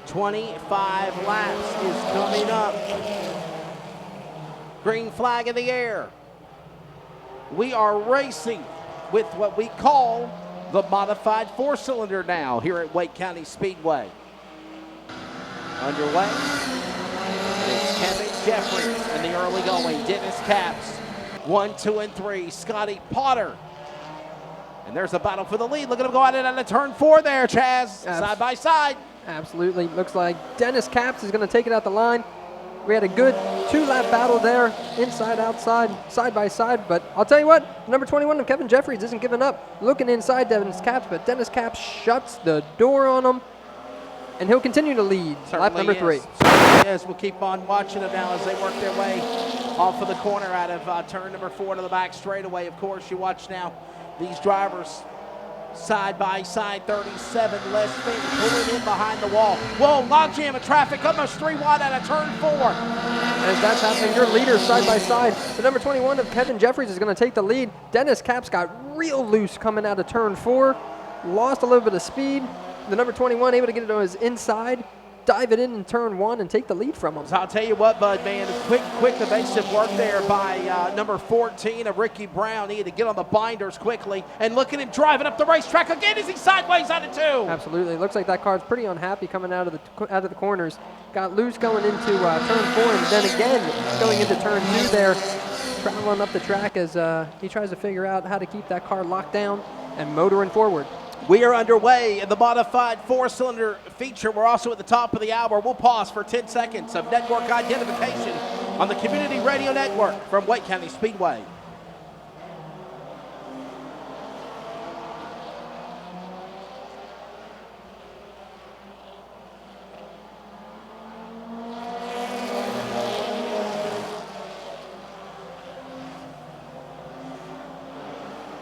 25 laps is coming up. Green flag in the air. We are racing with what we call the modified four-cylinder now here at Wake County Speedway. Underway. It's Kevin Jeffries in the early going. Dennis Capps, 1, 2, and 3. Scotty Potter. And there's a battle for the lead. Look at him go out in on the turn 4 there, Chaz. Side by side. Absolutely. Looks like Dennis Capps is going to take it out the line. We had a good 2-lap battle there, inside, outside, side by side. But I'll tell you what, number 21 of Kevin Jeffries isn't giving up. Looking inside Dennis Capps, but Dennis Capps shuts the door on him. And he'll continue to lead. Lap number 3. Yes, we'll keep on watching them now as they work their way off of the corner out of turn number 4 to the back straightaway. Of course, you watch now these drivers side by side, 37 less feet, pulling in behind the wall. Whoa, logjam of traffic, almost 3 wide out of turn 4. As that's happening, your leaders side by side. The number 21 of Kevin Jeffries is going to take the lead. Dennis Capps got real loose coming out of turn 4, lost a little bit of speed. The number 21 able to get it on his inside, dive it in turn 1 and take the lead from him. So I'll tell you what, Bud, man, quick evasive work there by number 14 of Ricky Brown. He had to get on the binders quickly. And look at him driving up the racetrack again as he's sideways out of 2. Absolutely. Looks like that car's pretty unhappy coming out of the corners. Got loose going into turn 4 and then again going into turn 2 there. Traveling up the track as he tries to figure out how to keep that car locked down and motoring forward. We are underway in the modified four-cylinder feature. We're also at the top of the hour. We'll pause for 10 seconds of network identification on the Community Radio Network from Wake County Speedway.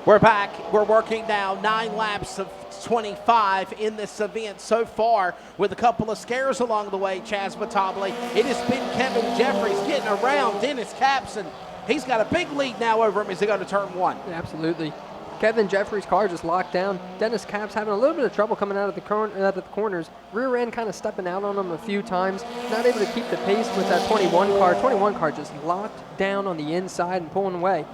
We're back. We're working now 9 laps of 25 in this event so far with a couple of scares along the way, Chaz Batabli. It has been Kevin Jeffries getting around Dennis Capps, and he's got a big lead now over him as they go to turn 1. Absolutely. Kevin Jeffries' car just locked down. Dennis Capps having a little bit of trouble coming out of the corners. Rear end kind of stepping out on him a few times. Not able to keep the pace with that 21 car. 21 car just locked down on the inside and pulling away.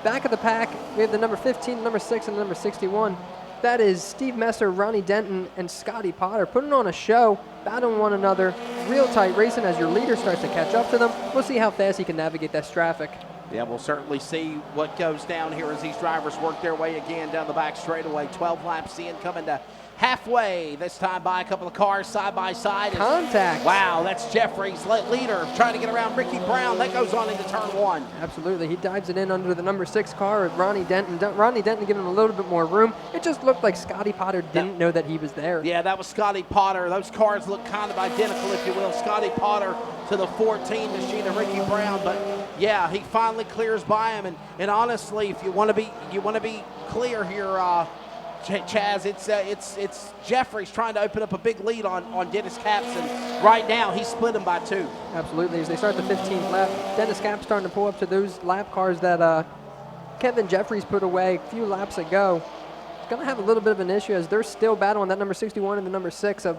Back of the pack, we have the number 15, number 6, and the number 61. That is Steve Messer, Ronnie Denton, and Scotty Potter putting on a show, battling one another, real tight racing as your leader starts to catch up to them. We'll see how fast he can navigate that traffic. Yeah, we'll certainly see what goes down here as these drivers work their way again down the back straightaway. 12 laps in, coming to halfway. This time by a couple of cars side by side. Contact. Wow, that's Jeffries, leader, trying to get around Ricky Brown. That goes on into turn 1. Absolutely. He dives it in under the number 6 car of Ronnie Denton. Ronnie Denton giving him a little bit more room. It just looked like Scotty Potter didn't know that he was there. Yeah, that was Scotty Potter. Those cars look kind of identical, if you will. Scotty Potter to the 14 machine of Ricky Brown, but yeah, he finally clears by him. And honestly, if you want to be clear here, Chaz, it's Jeffries trying to open up a big lead on Dennis Capps, and right now he's split him by 2. Absolutely. As they start the 15th lap, Dennis Capps starting to pull up to those lap cars that Kevin Jeffries put away a few laps ago. Going to have a little bit of an issue as they're still battling that number 61 and the number 6 of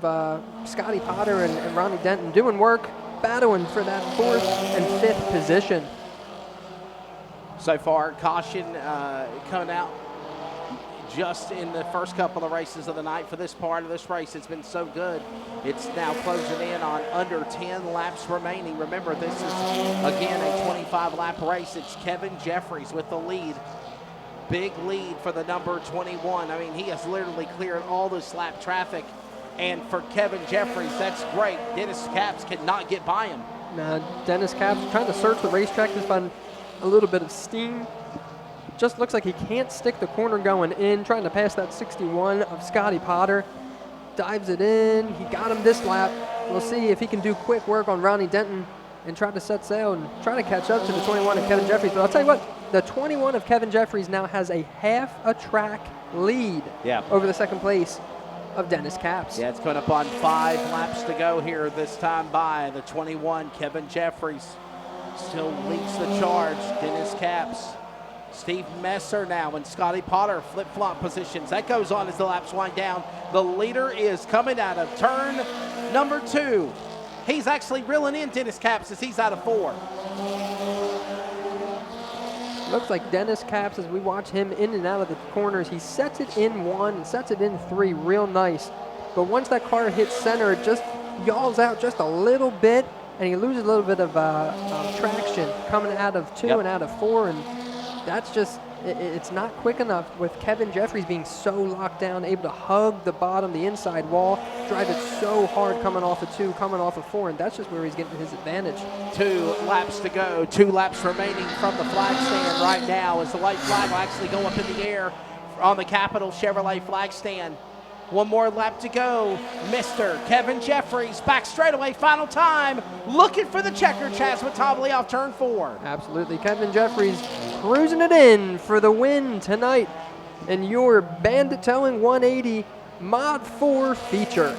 Scotty Potter and Ronnie Denton doing work, battling for that 4th and 5th position. So far, caution coming out just in the first couple of races of the night for this part of this race. It's been so good. It's now closing in on under 10 laps remaining. Remember, this is, again, a 25-lap race. It's Kevin Jeffries with the lead. Big lead for the number 21. I mean, he has literally cleared all this lap traffic. And for Kevin Jeffries, that's great. Dennis Capps cannot get by him. Dennis Capps trying to search the racetrack to find a little bit of steam. Just looks like he can't stick the corner going in, trying to pass that 61 of Scotty Potter. Dives it in. He got him this lap. We'll see if he can do quick work on Ronnie Denton and try to set sail and try to catch up to the 21 of Kevin Jeffries. But I'll tell you what, the 21 of Kevin Jeffries now has a half a track lead over the second place of Dennis Capps. Yeah, it's going up on 5 laps to go here this time by the 21, Kevin Jeffries. Still leads the charge. Dennis Capps Steve Messer now and Scotty Potter flip-flop positions. That goes on as the laps wind down. The leader is coming out of turn number 2. He's actually reeling in Dennis Capps as he's out of 4. Looks like Dennis Capps, as we watch him in and out of the corners, he sets it in 1 and sets it in 3 real nice. But once that car hits center, it just yawls out just a little bit, and he loses a little bit of traction coming out of 2 and out of 4, and that's just, it's not quick enough with Kevin Jeffries being so locked down, able to hug the bottom, the inside wall, drive it so hard coming off of 2, coming off of 4, and that's just where he's getting his advantage. 2 laps to go, 2 laps remaining from the flag stand right now as the white flag will actually go up in the air on the Capital Chevrolet flag stand. 1 more lap to go. Mr. Kevin Jeffries back straightaway, final time, looking for the checker, Chaz Matabali off turn 4. Absolutely, Kevin Jeffries cruising it in for the win tonight in your Bandit Towing 180 Mod 4 feature.